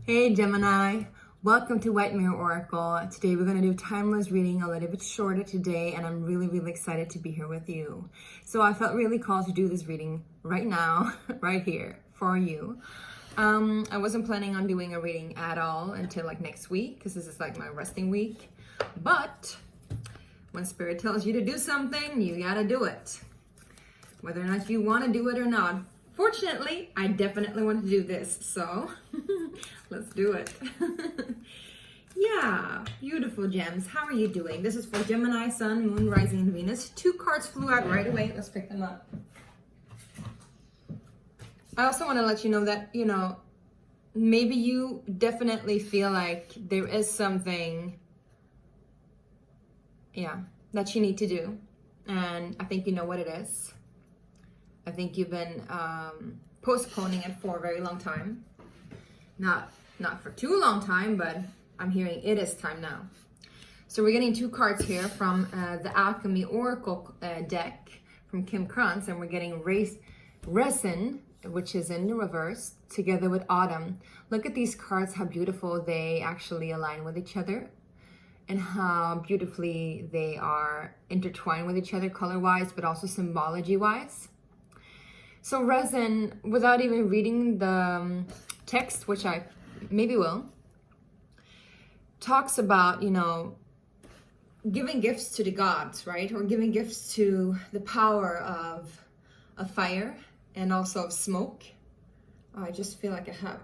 Hey Gemini, welcome to White Mirror Oracle. Today we're going to do timeless reading, a little bit shorter today, and I'm really excited to be here with you. So I felt really called to do this reading right now, right here for you. I wasn't planning on doing a reading at all until like next week, because this is like my resting week. But when Spirit tells you to do something, you gotta do it. Whether or not you want to do it or not. Fortunately, I definitely want to do this, so let's do it. Yeah, beautiful gems. How are you doing? This is for Gemini, Sun, Moon, Rising, and Venus. 2 cards flew out right away. Let's pick them up. I also want to let you know that, maybe you definitely feel like there is something, that you need to do. And I think you know what it is. I think you've been postponing it for a very long time. Not for too long time, but I'm hearing it is time now. So we're getting 2 cards here from the Alchemy Oracle deck from Kim Krantz, and we're getting Resin, which is in the reverse, together with Autumn. Look at these cards, how beautiful they actually align with each other, and how beautifully they are intertwined with each other color-wise, but also symbology-wise. So Resin, without even reading the text, which I maybe will, talks about, giving gifts to the gods, right? Or giving gifts to the power of fire and also of smoke. Oh, I just feel like I have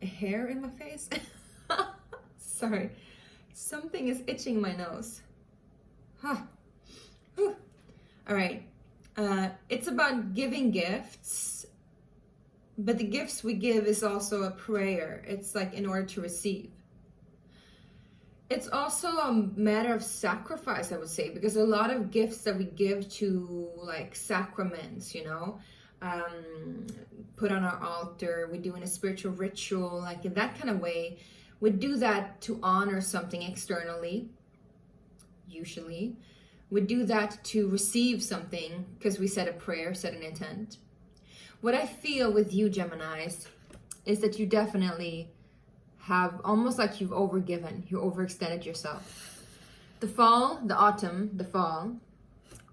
a hair in my face. Sorry. Something is itching my nose. Huh. Whew. All right. It's about giving gifts, but the gifts we give is also a prayer. It's like in order to receive. It's also a matter of sacrifice, I would say, because a lot of gifts that we give to like sacraments, put on our altar, we do in a spiritual ritual, like in that kind of way, we do that to honor something externally, usually. We do that to receive something because we said a prayer, set an intent. What I feel with you, Geminis, is that you definitely have almost like you've overgiven, you overextended yourself. The fall, the autumn, the fall,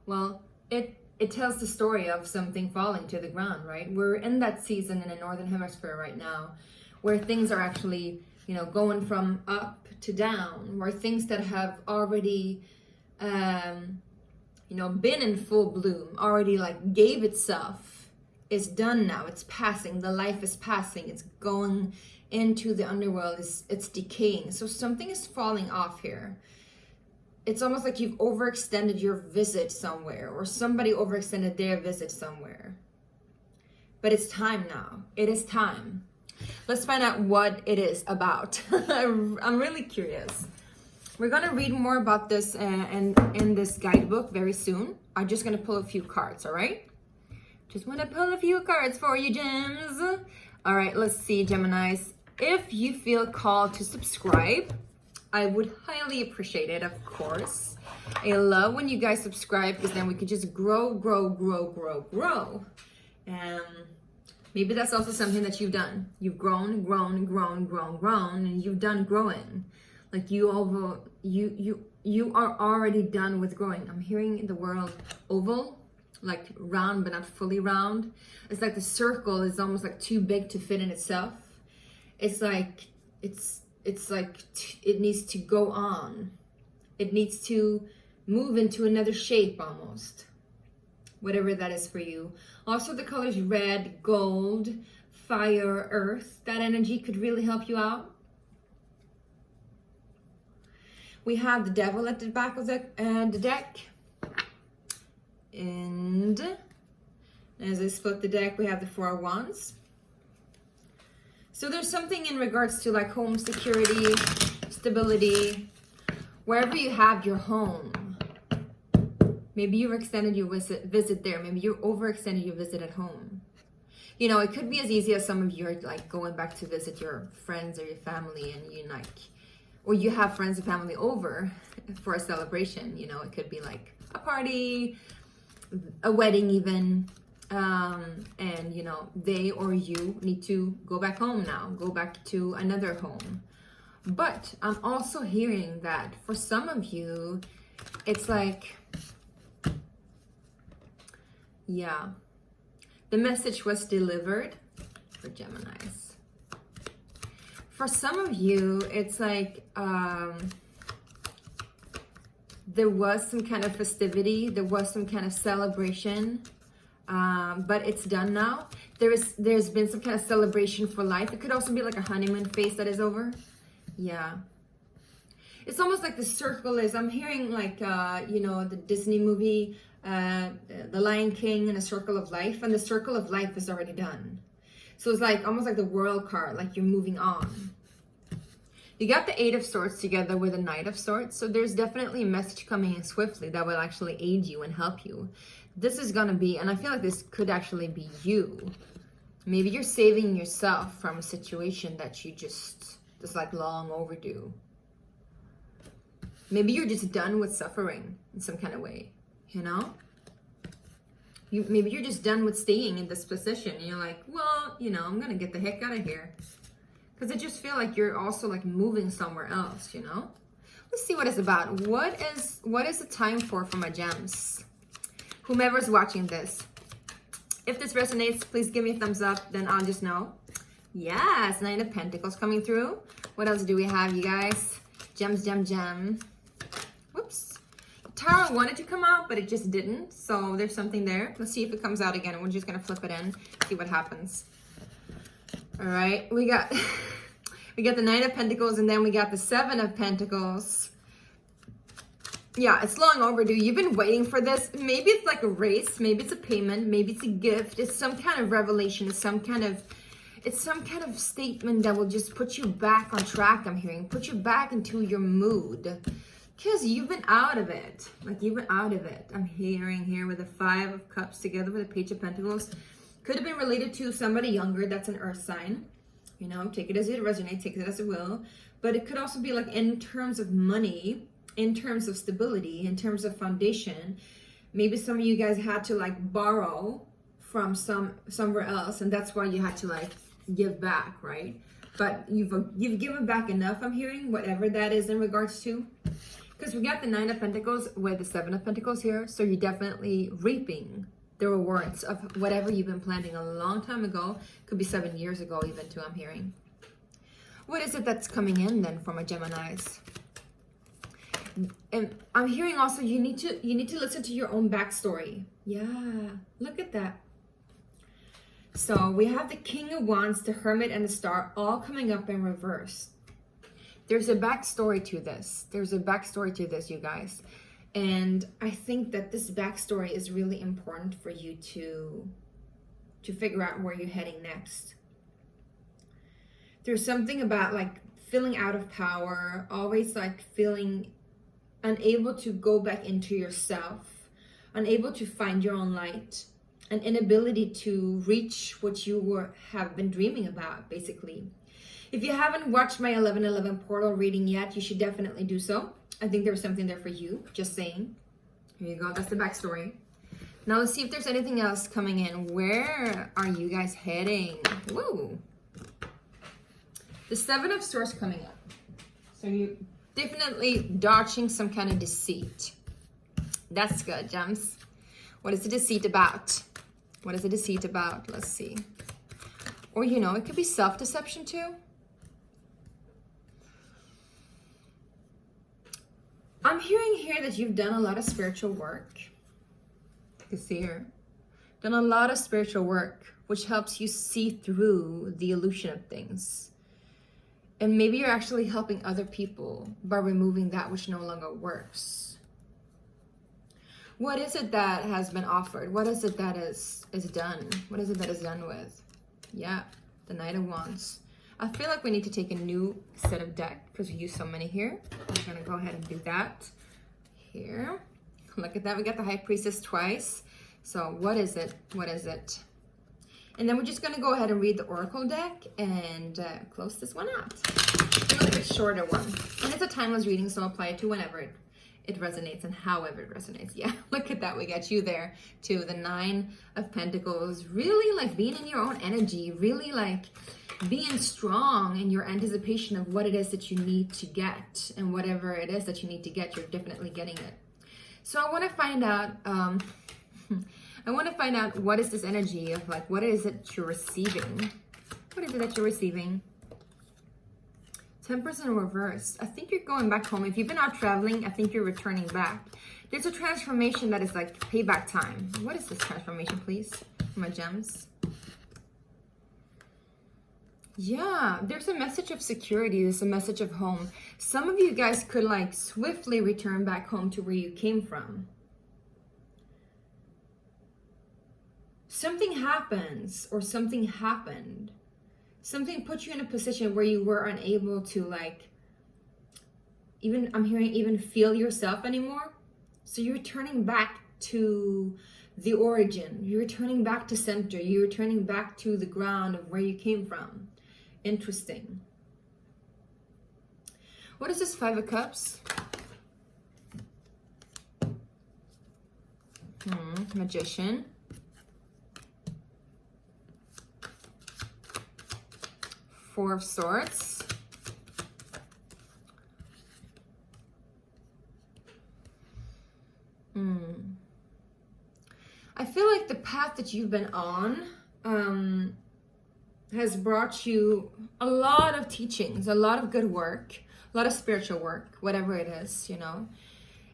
well, it tells the story of something falling to the ground, right? We're in that season in the Northern Hemisphere right now where things are actually, going from up to down, where things that have already been in full bloom, already like gave itself, is done now, it's passing, the life is passing, it's going into the underworld, it's decaying. So something is falling off here. It's almost like you've overextended your visit somewhere, or somebody overextended their visit somewhere. But it's time now. It is time. Let's find out what it is about. I'm really curious. We're going to read more about this in this guidebook very soon. I'm just going to pull a few cards, all right? Just want to pull a few cards for you, gems. All right, let's see, Geminis. If you feel called to subscribe, I would highly appreciate it, of course. I love when you guys subscribe because then we can just grow. And maybe that's also something that you've done. You've grown, and you've done growing. Like you are already done with growing. I'm hearing the word oval, like round but not fully round. It's like the circle is almost like too big to fit in itself. It's like it needs to go on. It needs to move into another shape almost. Whatever that is for you. Also the colors red, gold, fire, earth. That energy could really help you out. We have the devil at the back of the deck. And as I split the deck, we have the 4 of Wands. So there's something in regards to like home security, stability, wherever you have your home. Maybe you've extended your visit there. Maybe you overextended your visit at home. It could be as easy as some of you are like going back to visit your friends or your family, and or you have friends and family over for a celebration. It could be like a party, a wedding even. And you know, they or you need to go back home now, go back to another home. But I'm also hearing that for some of you, it's like, yeah, the message was delivered for Geminis. For some of you, it's like there was some kind of festivity, there was some kind of celebration, but it's done now. There's been some kind of celebration for life. It could also be like a honeymoon phase that is over. Yeah. It's almost like the circle is, I'm hearing like, you know, the Disney movie, The Lion King and a Circle of Life, and the Circle of Life is already done. So it's like almost like the World card, like you're moving on. You got the Eight of Swords together with the Knight of Swords, so there's definitely a message coming in swiftly that will actually aid you and help you. This is gonna be, and I feel like this could actually be you. Maybe you're saving yourself from a situation that you just like long overdue. Maybe you're just done with suffering in some kind of way, you know? Maybe you're just done with staying in this position and you're like, well, you know, I'm gonna get the heck out of here. Because I just feel like you're also like moving somewhere else, you know? Let's see what it's about. What is the time for my gems? Whomever's watching this. If this resonates, please give me a thumbs up, then I'll just know. Yes, Nine of Pentacles coming through. What else do we have, you guys? Gems, gem. Whoops. Tower wanted to come out, but it just didn't. So there's something there. Let's see if it comes out again. We're just going to flip it in, see what happens. All right, we got the Nine of Pentacles, and then we got the Seven of Pentacles. Yeah, it's long overdue. You've been waiting for this. Maybe it's like a race. Maybe it's a payment. Maybe it's a gift. It's some kind of revelation. It's some kind of statement that will just put you back on track, I'm hearing. Put you back into your mood. Because you've been out of it. Like, you've been out of it. I'm hearing here with the Five of Cups together with the Page of Pentacles. Could have been related to somebody younger that's an earth sign. You know, take it as it resonates, take it as it will. But it could also be like in terms of money, in terms of stability, in terms of foundation. Maybe some of you guys had to like borrow from somewhere else, and that's why you had to like give back, right? But you've given back enough, I'm hearing, whatever that is in regards to. Because we got the Nine of Pentacles with the Seven of Pentacles here, so you're definitely reaping the rewards of whatever you've been planting a long time ago. Could be 7 years ago even too, I'm hearing. What is it that's coming in then for my Geminis? And I'm hearing also you need to listen to your own backstory. Yeah, look at that. So we have the King of Wands, the Hermit, and the Star all coming up in reverse. There's a backstory to this. There's a backstory to this, you guys. And I think that this backstory is really important for you to figure out where you're heading next. There's something about like feeling out of power, always like feeling unable to go back into yourself, unable to find your own light, an inability to reach what you have been dreaming about, basically. If you haven't watched my 11/11 portal reading yet, you should definitely do so. I think there's something there for you, just saying. Here you go, that's the backstory. Now let's see if there's anything else coming in. Where are you guys heading? Woo! The Seven of Swords coming up. So you're definitely dodging some kind of deceit. That's good, gems. What is the deceit about? What is the deceit about? Let's see. Or, you know, it could be self-deception too. I'm hearing here that you've done a lot of spiritual work. You can see here. Done a lot of spiritual work, which helps you see through the illusion of things. And maybe you're actually helping other people by removing that which no longer works. What is it that has been offered? What is it that is done? What is it that is done with? Yeah, the Knight of Wands. I feel like we need to take a new set of deck because we use so many here. I'm going to go ahead and do that here. Look at that. We got the High Priestess twice. So what is it? What is it? And then we're just going to go ahead and read the Oracle deck and close this one out. It's a little bit shorter one. And it's a timeless reading, so apply it to whenever it resonates and however it resonates. Yeah, look at that. We got you there too. The 9 of Pentacles, really like being in your own energy, really like being strong in your anticipation of what it is that you need to get, and whatever it is that you need to get, you're definitely getting it. So I want to find out, what is this energy of like, what is it you're receiving? What is it that you're receiving? Temperance in reverse. I think you're going back home. If you've been out traveling, I think you're returning back. There's a transformation that is like payback time. What is this transformation, please? My gems. Yeah, there's a message of security. There's a message of home. Some of you guys could like swiftly return back home to where you came from. Something happens or something happened. Something put you in a position where you were unable to like, I'm hearing even feel yourself anymore. So you're returning back to the origin. You're returning back to center. You're returning back to the ground of where you came from. Interesting. What is this 5 of Cups? Magician. 4 of Swords. I feel like the path that you've been on has brought you a lot of teachings, a lot of good work, a lot of spiritual work, whatever it is, you know.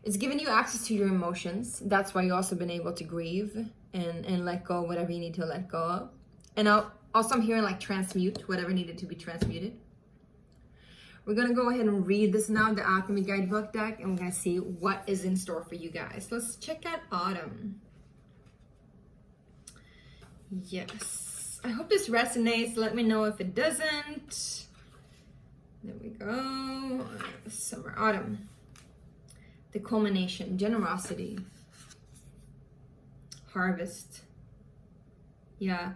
It's given you access to your emotions. That's why you've also been able to grieve and let go of whatever you need to let go of. And also I'm hearing like transmute whatever needed to be transmuted. We're going to go ahead and read this now, the Alchemy Guidebook deck, and we're going to see what is in store for you guys. Let's check out Autumn. Yes. I hope this resonates. Let me know if it doesn't. There we go. Summer, Autumn. The culmination, generosity, harvest. Yeah.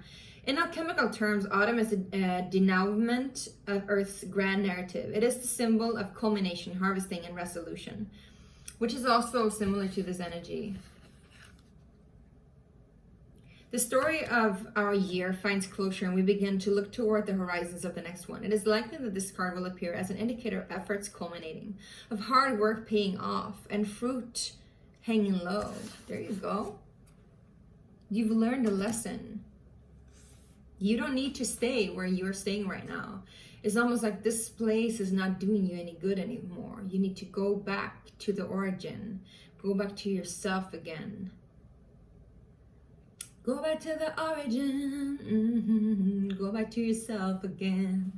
In alchemical terms, autumn is a denouement of Earth's grand narrative. It is the symbol of culmination, harvesting, and resolution, which is also similar to this energy. The story of our year finds closure and we begin to look toward the horizons of the next one. It is likely that this card will appear as an indicator of efforts culminating, of hard work paying off, and fruit hanging low. There you go. You've learned a lesson. You don't need to stay where you're staying right now. It's almost like this place is not doing you any good anymore. You need to go back to the origin. Go back to yourself again. Go back to the origin. Go back to yourself again.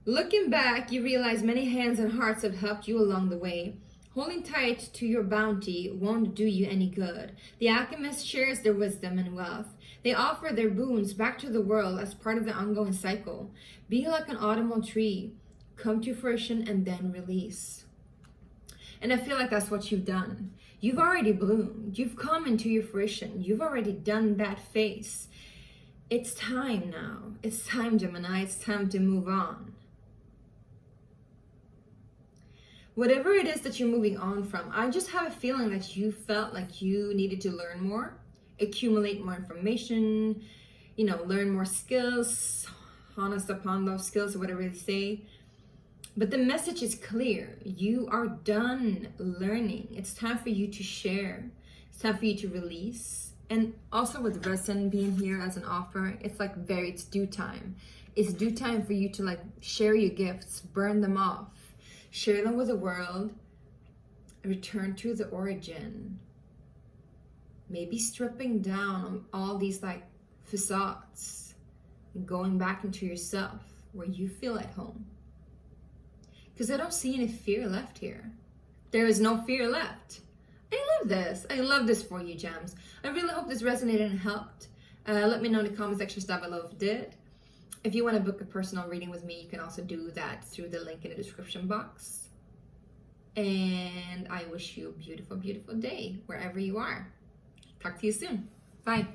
Looking back, you realize many hands and hearts have helped you along the way. Holding tight to your bounty won't do you any good. The alchemist shares their wisdom and wealth. They offer their boons back to the world as part of the ongoing cycle. Be like an autumnal tree. Come to fruition and then release. And I feel like that's what you've done. You've already bloomed. You've come into your fruition. You've already done that phase. It's time now. It's time, Gemini. It's time to move on. Whatever it is that you're moving on from, I just have a feeling that you felt like you needed to learn more, accumulate more information, you know, learn more skills, honest upon those skills, whatever they say. But the message is clear. You are done learning. It's time for you to share. It's time for you to release. And also with resin being here as an offer, it's like it's due time. It's due time for you to like share your gifts, burn them off. Share them with the world, return to the origin. Maybe stripping down on all these like facades and going back into yourself where you feel at home. Because I don't see any fear left here. There is no fear left. I love this. I love this for you, gems. I really hope this resonated and helped. Let me know in the comment section down below if it did. If you want to book a personal reading with me, you can also do that through the link in the description box. And I wish you a beautiful, beautiful day wherever you are. Talk to you soon. Bye.